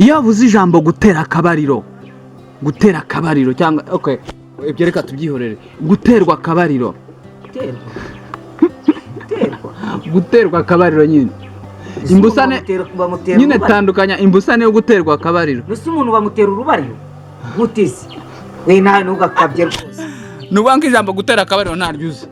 iyo avuze ijambo gutera akabariro cyangwa okay ibyo reka tubyihorere guterwa akabariro guterwa akabariro nyine imbusane nyine tandukanya imbusane yo guterwa akabariro nusi umuntu bamutera urubariro gutisi we nawe ntugakabye rwose nubanka ijambo gutera akabariro ntaryuze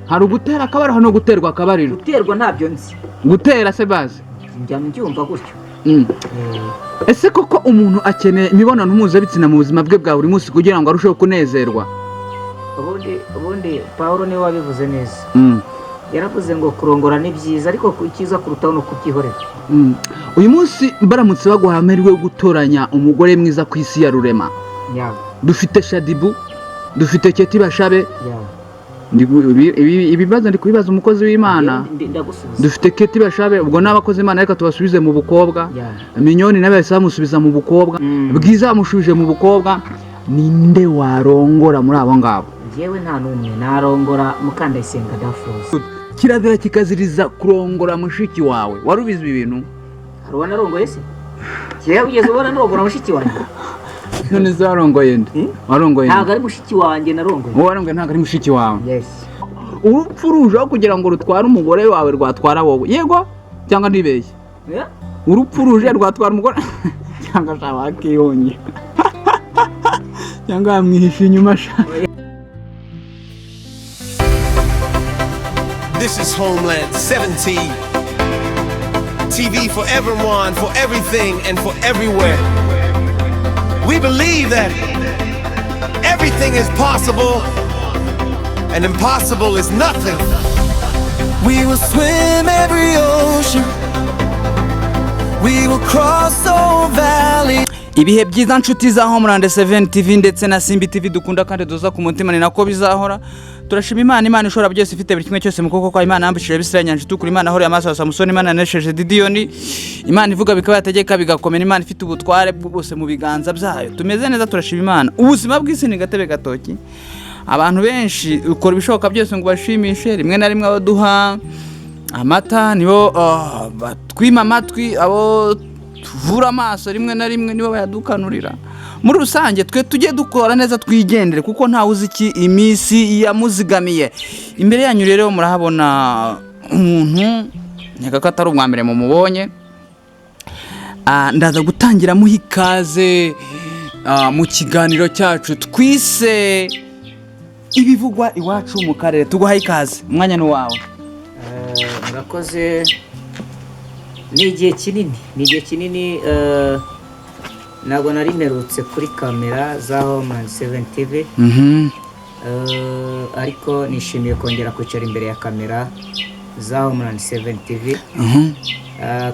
hari ugutera akabariro no guterwa akabariro guterwa ntabyo nzi gutera se bazi njya mbyumva gutyo ese koko umuntu akeneye imibonano mpuzabitsina mu buzima bwe bwa buri munsi kugira ngo arusheho kunezerwa ubundi Pawulo niwe wabivuze neza yaravuze ngo kurongora ni byiza ariko icyiza kurutaho no kubyihorera uyu munsi baramutse baguha amahirwe yo gutoranya umugore mwiza ku isi ya rurema dufite Shadibu dufite Keti Bashabe ibibazo ndi kubibaza umukozi w'Imana dufite Keti Bashabe ubwo n'abakozi Imana reka tubasubize mu bukobwa Minyoni nawe bamusubiza mu bukobwa Bwiza bamushubije mu bukobwa ninde warongora muri abo ngabo yewe nta numwe narongora Mukandayisenga Dafroze kirazira kikaziriza kurongora mushiki wawe warubize ibi bintu hari wanarongoye se yewe ugeze ubona ndongora mushiki wanjye none zarongoye nde warongoye ntabwo ari mushiki wanjye narongoye warongoye ntabwo ari mushiki wawe yes urupfu rujeho kugira ngo rutware umugore wawe rwatwara wowe yego cyangwa ndibeshye urupfu ruje rwatwara umugore cyangwa shaba akiyonye cyangwa amwihisha inyuma sha. This is Homeland 17. TV for everyone, for everything, and for everywhere. We believe that everything is possible and impossible is nothing. We will swim every ocean. We will cross all valleys. Ibihe byiza nshuti za Homeland 7 TV ndetse na Simbi TV dukunda kandi duza ku mutima ni nako bizahora. Turashima Imana ishobora byose ifite buri kimwe cyose mu kuboko kwa Imana yambishije Bisirayeli nyanje tukuri Imana hore amaso ya Samusoni Imana yanesheje Didiyoni Imana ivuga bikaba yategeka bigakomera Imana ifite ubutware bwose mu biganza byayo tumeze neza turashima Imana ubuzima bw'isi ni gatebe gatoki abantu benshi ukora ibishoboka byose ngo bashimishe rimwe na rimwe abaduha amata nibo batwima amatwi abo tuvura amaso rimwe na rimwe nibo bayadukanurira muri rusange twe tujye dukora neza twigendere kuko nta uzi iki imisi yamuzigamiye imbere yanyu rero murahabona umuntu nyaka atari umwa mbere mu mubonye ndaza gutangira muha ikaze mu kiganiro cyacu twise ibivugwa iwacu mu karere tuguha ikaze umwanya ni wawe murakoze ni igihe kinini ntabwo nari mperutse kuri kamera za Homeland 7 TV ariko nishimiye kongera kwicara imbere ya kamera za Homeland 7 TV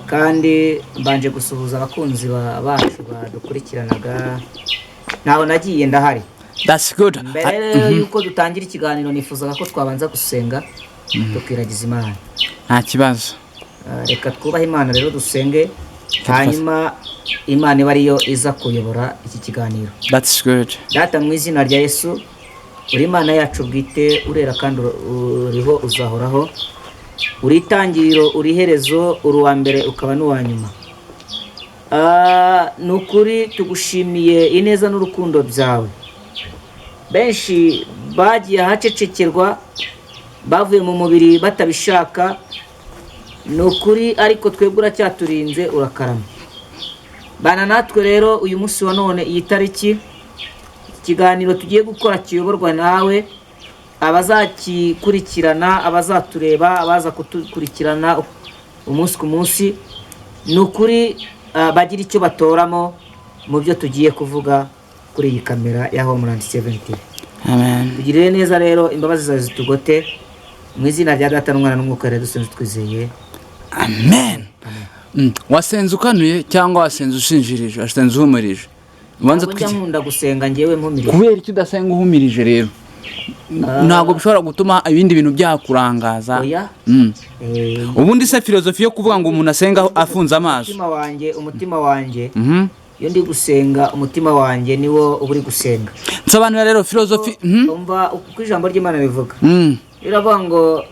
kandi mbanje gusuhuza abakunzi bacu badukurikiranaga naho nagiye ndahari. That's good. Mbere yuko dutangira ikiganiro nifuzaga ko twabanza gusenga tukiragiza Imana. Nta kibazo. Reka twubahe Imana rero dusenge hanyuma Imana iba ariyo iza kuyobora iki kiganiro. That's good. Data mu izina rya Yesu uri Imana yacu bwite urera kandi uriho uzahoraho uri itangiriro uri herezo uri wa mbere ukaba n'uwa nyuma. Nukuri tugushimiye ineza n'urukundo byawe. Benshi bagiye hacecekerwa bavuye mu mubiri batabishaka nukuri ariko twebwe uracyaturinze urakarama. Bana natwe rero uyu munsi wa none iyi tariki ikiganiro tugiye gukora kiyoborwa nawe abazakikurikirana abazatureba abaza kutukurikirana umunsi ku munsi nukuri bagira icyo batoramo mu byo tugiye kuvuga kuri iyi kamera ya Homeland 7 TV. Amen. Tugirire neza rero imbabazi zawe zitugote mu izina rya Data n'Umwana n'Umwuka rero dusenze twizeye. Amen. Wasenze ukanuye cyangwa wasenze ushinjirije wasenze uhumirije ubanza nkunda gusenga ngewe mpumirije kubera icyo udasenga uhumirije rero ntago bishobora gutuma ibindi bintu byakurangaza. Ubundi se filozofi yo kuvuga ngo umuntu asenga afunze amaso umutima wanjye iyo ndi gusenga umutima wanjye niwo uburi gusenga. Nsobanura rero filozofi umva uko ijambo ry'Imana bivuga biravuga ngo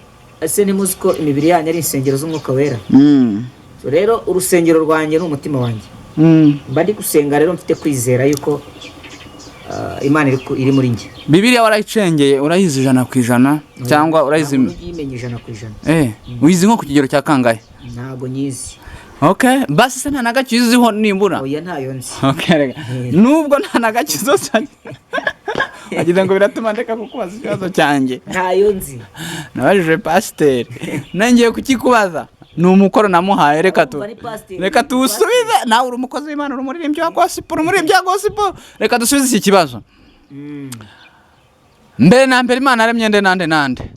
ese ntimuzi ko imibiri yanyu ari insengero z'Umwuka Wera. Rero urusengero rwanjye n'umutima wanjye mba ndi gusenga rero mfite kwizera yuko Imana iri muri njye. Bibiliya warayicengeye urayizi 100% cyangwa urayizi yimenye 100%? Wizi nko ku kigero cya kangahe? Ntago nyizi. Okay, basi se nta nagakiziho nimbura. Oya ntayo nzi. Okay, rega. Nubwo nta nagakizo cyane. Agira ngo biratuma ndeka kukubaza ikibazo cyanjye. Ntayo nzi. Nabajije pasteur. Nangiye kukikubaza. Ni umukoro namuhaye reka tusubize nawe uri umukozi w'Imana uri umuririmbyi wa gospel reka dusubize iki kibazo. Mbere na mbere Imana yaremye nde nande?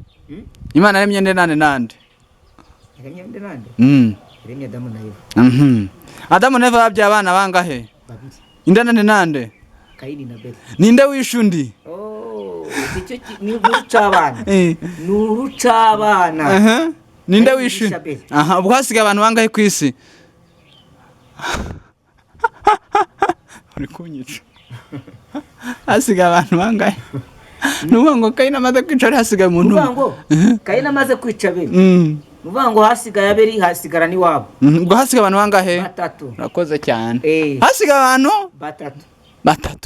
Imana yaremye nde nande? Yaremye Adamu na Eva. Adamu na Eva babyaye abana bangahe? Babiri. Inda nande? Kayini na Abeli. Ninde wishundi? Icyo ni urucabana. Ni urucabana. Ninde wishundi? Ubwo hasigaye abantu bangahe ku isi? Uri kunyica. Hasigaye abantu bangahe? Nuvuga ngo Kayini amaze kwica hasigaye umuntu. Nuvuga ngo Kayini amaze kwica Abeli. Nuvuga ngo hasigaye Abeli hasigara ni wabo. Ubwo hasigaye abantu bangahe? 3. Urakoze cyane. Hasigaye abantu 3.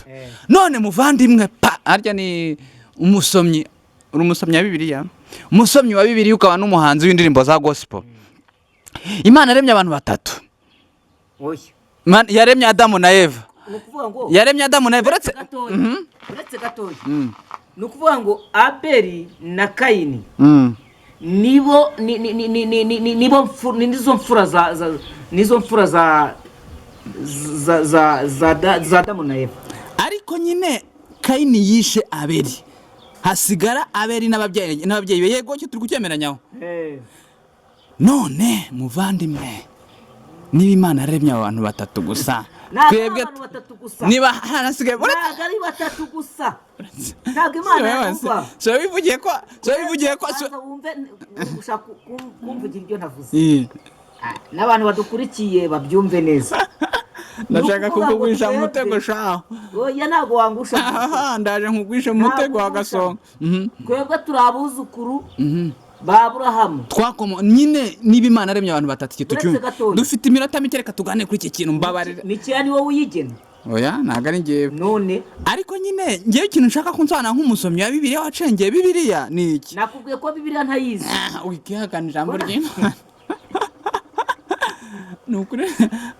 None muvandimwe harya ni umusomyi wa Bibiliya. Umusomyi wa Bibiliya ukaba n'umuhanzi w'indirimbo za gospel. Imana yaremye abantu 3. Oya. Yaremye Adamu na Eva. Nukuvuga ngo yaremye Adamu na Eva uretse gatoya. Nukuvuga ngo Abeli na Kayini nibo nizo mfura za Adamu na Eva. Ariko nyine Kayini yishe Abeli. Hasigara Abeli n'ababyeyi be. Yego cyo turi kucyemeranyaho. None muvandimwe niba Imana yaremye abantu 3 gusa. Twebwe niba hanasigaye ntabwo ari 3 gusa. Ntabwo Imana yavuga. So bivugiye ko wumve ushaka kumvugira ibyo navuze. N'abantu badukurikiye babyumve neza. Ndashaka kukugwisha mu mutego shaho. Oya ntago wangusha. Ndaje nkugwisha mu mutego wa Gasongo. Twebwe turabuzukuru ba Aburahamu. Twakomo nyine niba Imana yaremye abantu 3 kitu cyumwe. Dufite iminota mike reka tugane kuri iki kintu mbabarira. Ni cyane wowe uyigena. Oya ntago ari ngiye. None ariko nyine ngiye ikintu nshaka kunsana nk'umusomyi wa Bibiliya wacengeye Bibiliya ni iki? Nakubwiye ko Bibiliya ntayizi. Wikihakana ijambo ry'Imana. Nukuri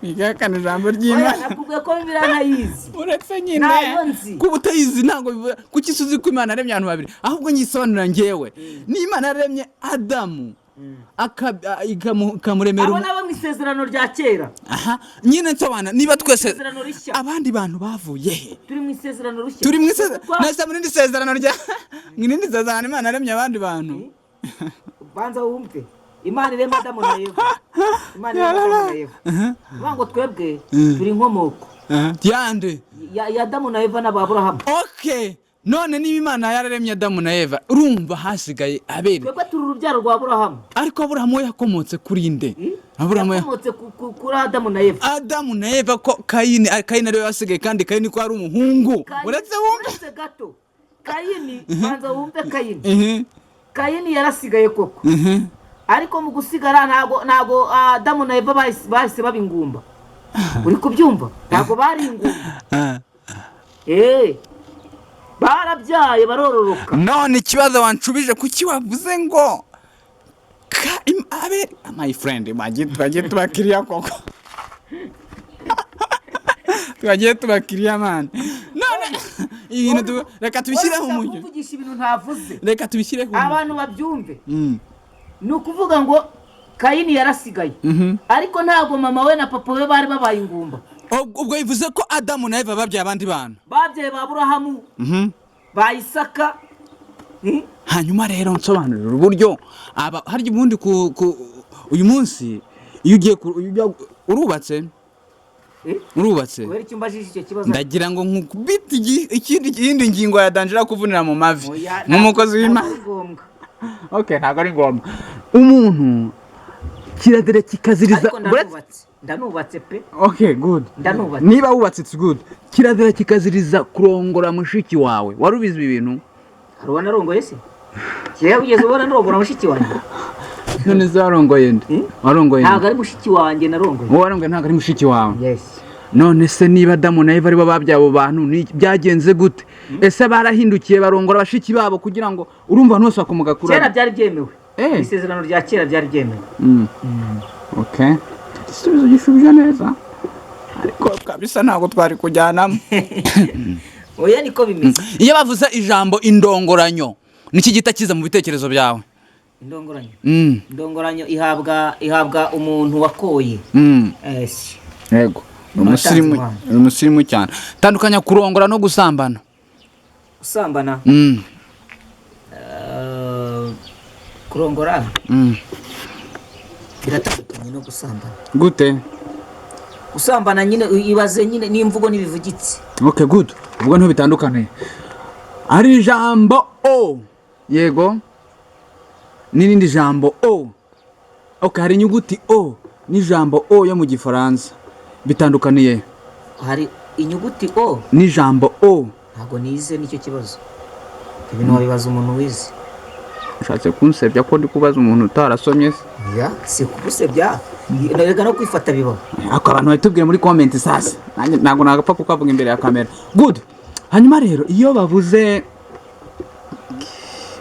wikihakana ijambo ry'Imana. Nakubwiye ko Bibiliya ntayizi. Uretse nyine kuba utayizi ntabwo kuki suzi ko Imana yaremye abantu 2 ahubwo nyisobanura ngewe. Ni Imana yaremye Adamu ikamuremera abana mu isezerano rya kera. Nyine nsobana niba twese abandi bantu bavuye he? Turi mu isezerano rushya. Turi mu isezerano nasa muri isezerano rya ngirindi sezerano Imana yaremye abandi bantu. Banza wumve. Imana irema Adamu na Eva. Imana irema Adamu na Eva. Bango twebwe turi inkomoko. Yande. Ya Adamu na Eva n'Aburahamu. Okay. None niba Imana yararemye Adamu na Eva urumva hasigaye Abeli. Twebwe turi urubyaro rwa Aburahamu. Ariko Aburahamu yakomotse kuri nde? Aburahamu yakomotse kuri Adamu na Eva. Adamu na Eva ko Kayini ariwe wasigaye kandi Kayini ko ari umuhungu. Uretse gato. Kayini banza wumve Kayini. Kayini yarasigaye koko. Ariko mu gusigara ntago Adamu na Eva bahise babingumba. Uri kubyumva? Ntago bari ingumba. Barabyaye barororoka. None ikibazo wanshubije kuki wavuze ngo my friend twagiye tubakiriya koko. Twagiye tubakiriya man. None ibintu reka tubishyireho umujyo. Kuvugisha ibintu ntavuze. Reka tubishyireho abantu babyumve. Ni ukuvuga ngo Kayini yarasigaye. Ariko ntago mama we na papa we bari babaye ingumba. Ubwo bivuze ko Adamu na Eva babyaye abandi bantu. Babyaye ba Aburahamu. Ba Isaka. Hanyuma rero nsobanurira uburyo hari ubundi uyu munsi iyo ugiye urubatse. Urubatse. Wari cyumbajije icyo kibazo. Ndagira ngo nkubite ikindi ngingo ya danjira kuvunira mu mavi. Nk'umukozi w'Imana. Okay, ntago ari ngombwa. Umuntu kirazira kikaziriza. Ndanubatse pe. Okay, good. Ndanubatse. Niba wubatse it's good. Kirazira kikaziriza kurongora mushiki wawe. Warubizi ibintu? Harwana rongoye se? Kiye ugeze ubona ndorongora mushiki wanjye. None zarongoye nde? Warongoye. Ntago ari mushiki wanjye narongoye. Warongoye ntago ari mushiki wawe. Yes. none se niba Adamu na Eva aribo babyaye abo bantu byagenze gute? Ese barahindukiye barongora bashiki babo kugira ngo urumva ntose bakomoka kuri kera byari byemewe isezerano rya kera byari byemewe. Okay, igisubizo gishubije neza ariko kabisa ntabwo twari kujyanamo. Oya niko bimeze. Iyo bavuze ijambo indongoranyo niki gita kiza mu bitekerezo byawe? Indongoranyo ihabwa umuntu wakoye. Yego, umusirimu cyane. Tandukanya kurongora no gusambana. Gusambana kurongora biratandukanye no gusambana. Gute? Gusambana nyine ibaze nyine n'imvugo n'ibivugitse. Okay, good. Ubwo nto bitandukanye. Ari ijambo o, yego, n'irindi jambo o. Okay, hari inyuguti o n'ijambo o yo mu Gifaransa bitandukaniye. Hari inyuguti o n'ijambo o. Ntago nize nicyo kibazo. Ibintu wabibaza umuntu wize. Ushatse kunsebya ko ndi kubaza umuntu utarasomye se? Ya, si kubusebya. Narega no kwifata bibaho. Ako abantu batubwiye muri comment sasa. Ntago nagapfa kukavuga imbere ya kamera. Good. Hanyuma rero iyo bavuze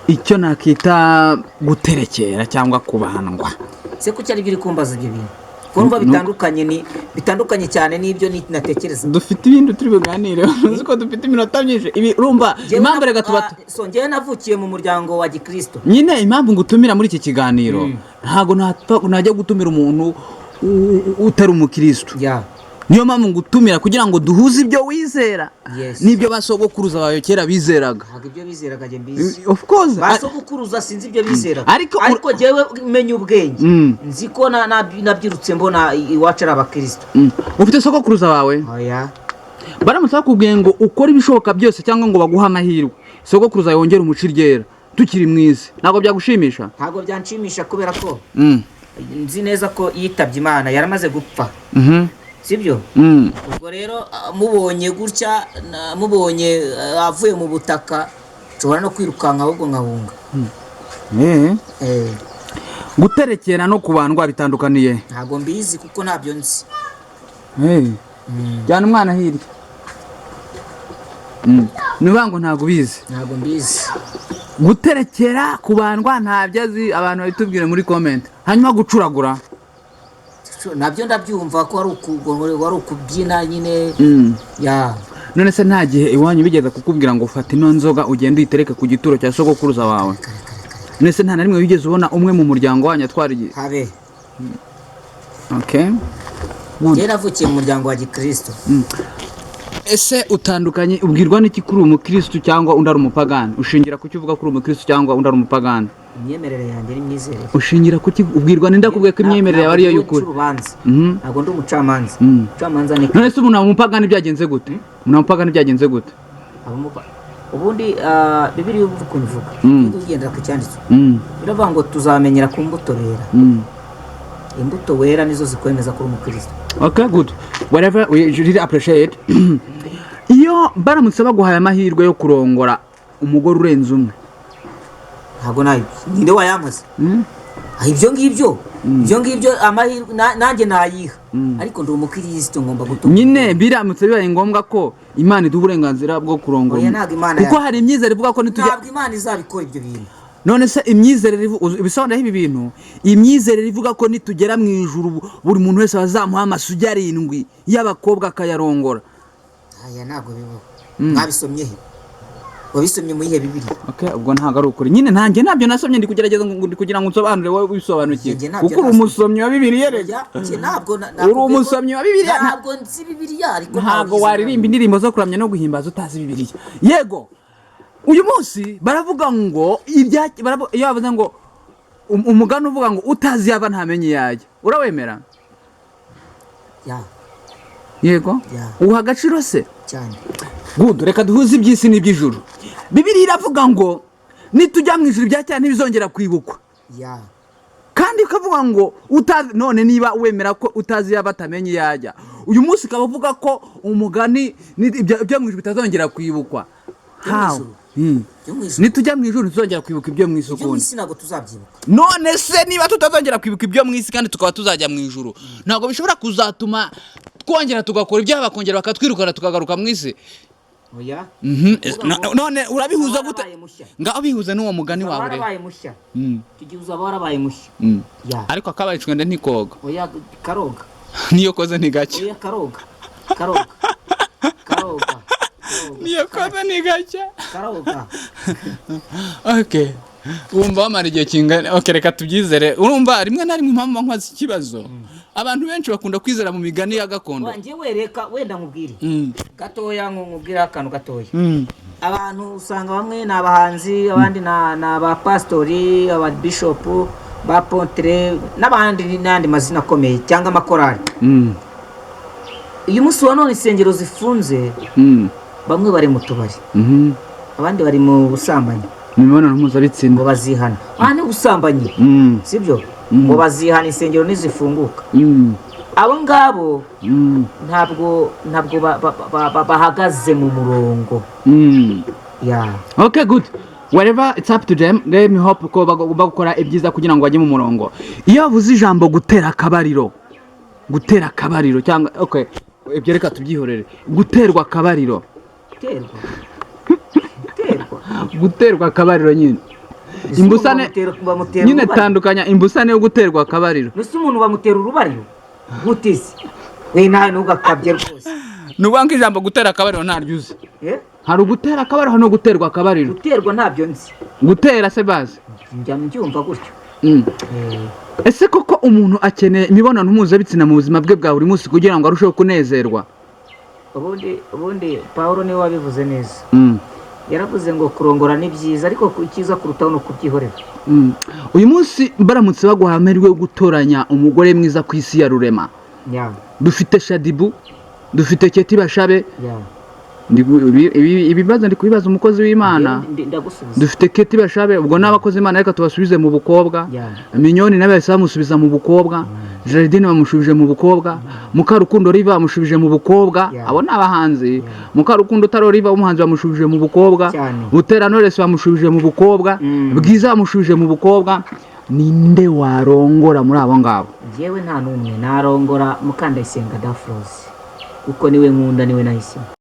icyo nakita guterekera cyangwa kubandwa, se ko cyari biri kumbaza ibyo bintu kumva bitandukanye cyane n'ibyo natekereza. Dufite ibindi turi buganire uzi ko dufite iminota myinshi ibi urumva impamvu rega tubato ngewe navukiye mu muryango wa Gikristo. Nyine impamvu ngutumira muri iki kiganiro ntago najya gutumira umuntu utari umukristo. Niyo mpamvu ngutumira kugira ngo duhuze ibyo wizera n'ibyo basogokuruza bayo kera bizeraga. Ntabwo ibyo bizeraga je mbizi. Of course basogokuruza sinzi ibyo bizeraga, ariko jewe menye ubwenge nzi ko nabyirutse mbona iwacu ari abakristo. Ufite sogokuruza bawe? Oya, baramutse bakubwiye ngo ukora ibishoboka byose cyangwa ngo baguha amahirwe sogokuruza yongera umuci ryera tukiri mwize, ntabwo byagushimisha? Ntabwo byanshimisha kubera ko nzi neza ko yitabye Imana yaramaze gupfa. Sibyo? Ubwo rero mubonye gutya mubonye avuye mu butaka nshobora no kwirukanka ahubwo nkahunga. Guterekera no kubandwa bitandukaniye? Ntabwo mbizi kuko ntabyo nzi. Jyana umwana hirya. Nibango ntabwo bizi? Ntabwo mbizi. Guterekera kubandwa ntabyo azi, abantu bitubwire muri comment. Hanyuma gucuragura nabyo ndabyumva ko ari ukubyina nyine. None se nta gihe iwanyu bigeza kukubwira ngo ufate ino nzoga ugende uyitereke ku gituro cya sogokuruza wawe? None se nta na rimwe wigeze ubona umwe mu muryango wanyu atwara igihe? Habe. Okay. Njye navukiye mu muryango wa Gikristo. Ese utandukanye ubwirwa n'iki kuri umukristo cyangwa undi ari umupagani? Ushingira kuki uvuga kuri umukristo cyangwa undi ari umupagani? Imyemerere yanjye n'imyizerere. Ushingira kuki ubwirwa n'inda kubwiye ko imyemerere yawe ariyo y'ukuri? Ntabwo ndi umucamanza. Umucamanza ni. None se umuntu umupagani byagenze gute? Umuntu umupagani byagenze gute? Ubundi Bibiliya uvuga ukuntu ivuga. Ugendera ku cyanditswe. Biravuga ngo tuzamenyera ku mbuto wera. Imbuto wera nizo zikwemeza kuri umukristo. Okay, good. Whatever we really appreciate. Iyo baramutse baguhaye amahirwe yo kurongora umugore urenze umwe, ntabwo nayo ninde wayamaze? Ibyo ngibyo amahirwe nanjye nayiha, ariko ndi umukristo ngomba gutuma. Nyine biramutse bibaye ngombwa ko Imana iduha uburenganzira bwo kurongora, kuko hari imyizere ivuga ko nitujya ntabwo Imana izabikora ibyo bintu. None se imyizerere ibisobanura ibi bintu, imyizerere ivuga ko nitugera mu ijuru buri muntu wese bazamuha amasugi 7 y'abakobwa akayarongora. Aya ntabwo bibaho. Mwabisomye he? Wabisomye mu ihe Bibiliya? Okay, ubwo ntago ari ukuri. Nyine ntanjye nabyo nasomye ndi kugerageza kugira ngo nsobanure wowe wisobanukiye. Kuko umusomyi wa Bibiliya rege. Ntabwo uri umusomyi wa Bibiliya. Ntabwo nzi Bibiliya ariko ntabwo waririmba indirimbo zo kuramya no guhimbaza utazi Bibiliya. Yego. Uyu munsi baravuga ngo iyo bavuze ngo umugani uvuga ngo utazi yaba ntamenye yajya, urawemera? Yego. Uha agaciro se cyane? Good, reka duhuze iby'isi n'iby'ijuru. Bibiliya iravuga ngo nitujya mu ijuru bya cyane ntibizongera kwibukwa. Kandi ukavuga ngo utazi, none niba wemera ko utazi yaba atamenye yajya, uyu munsi kabavuga ko umugani ibyo mu ijuru bitazongera kwibukwa. How? Nitujya mu ijuru tuzongera kwibuka ibyo mu isi ukundi. Ntabwo tuzabyibuka. None se niba tutazongera kwibuka ibyo mu isi kandi tukaba tuzajya mu ijuru, ntabwo bishobora kuzatuma twongera tugakora ibyaha bakongera bakatwirukana tukagaruka mu isi. oya None urabihuza gute? warabaye mushya Ngaho bihuze n'uwo mugani wawe rero. warabaye mushya tugiye uzaba warabaye mushya ya Ariko akabaye icwende ntikoga. oya karoga Niyo koze ni gake. oya karoga karoga karoga Niyo koze ni gake. karoga Okay. Wumva wamara igihe kingana. Okay, reka tubyizere. Urumva rimwe na rimwe impamvu nkwaza ikibazo. Abantu benshi bakunda kwizera mu migani ya gakondo. wanje wereka wenda nkubwire gatoya nkubwira akantu gatoya abantu usanga bamwe ni abahanzi abandi ni abapasitori ababishopu ba pontre n'abandi n'andi mazina akomeye cyangwa amakorali uyu munsi wa none insengero zifunze bamwe bari mu tubari abandi bari mu busambanyi Imibonano mpuzabitsina. ngo bazihana ni ubusambanyi sibyo ngo bazihana insengero nizifunguka abo ngabo ntabwo bahagaze mu murongo ya Okay, good. Whatever it's up to them, let me hope ko bagomba gukora ibyiza kugira ngo bajye mu murongo. Iyo bavuze ijambo gutera akabariro cyangwa okay, ibyo reka tubyihorere. Guterwa akabariro. Guterwa akabariro nyine. Imbusane nyine tandukanya imbusane yo guterwa akabariro. Nese umuntu bamutera urubariro gutize we nawe ntugakabye rwose Nubanga ijambo gutera akabariro ntaryuze. Hari ugutera akabariro no guterwa akabariro. guterwa ntabyo nzi Gutera se bazi. njya mbyumva gutyo Ese koko umuntu akeneye imibonano mpuzabitsina mu buzima bwe bwa buri munsi kugira ngo arusheho kunezerwa? ubundi Pawulo niwe wabivuze neza yaravuze ngo kurongora ni byiza ariko icyiza kurutaho no kubyihorera Uyu munsi baramutse baguha amahirwe yo gutoranya umugore mwiza ku isi ya rurema. Dufite Shadibu, dufite Keti Bashabe. Ibibazo ndi kubibaza umukozi w'Imana. Dufite Keti Bashabe ubwo n'abakozi Imana reka tubasubize mu bukobwa. Minyoni nabe bamusubiza mu bukobwa. Jardine bamushubije mu bukobwa. Mukarukundo Riva bamushubije mu bukobwa. Abo n'abahanzi. Mukarukundo Taro Riva umuhanzi bamushubije mu bukobwa. Butera Knowless bamushubije mu bukobwa. Bwiza bamushubije mu bukobwa. Ninde warongora muri abo ngabo? Yewe nta numwe narongora Mukandayisenga Dafroze kuko niwe nkunda niwe nahisemo.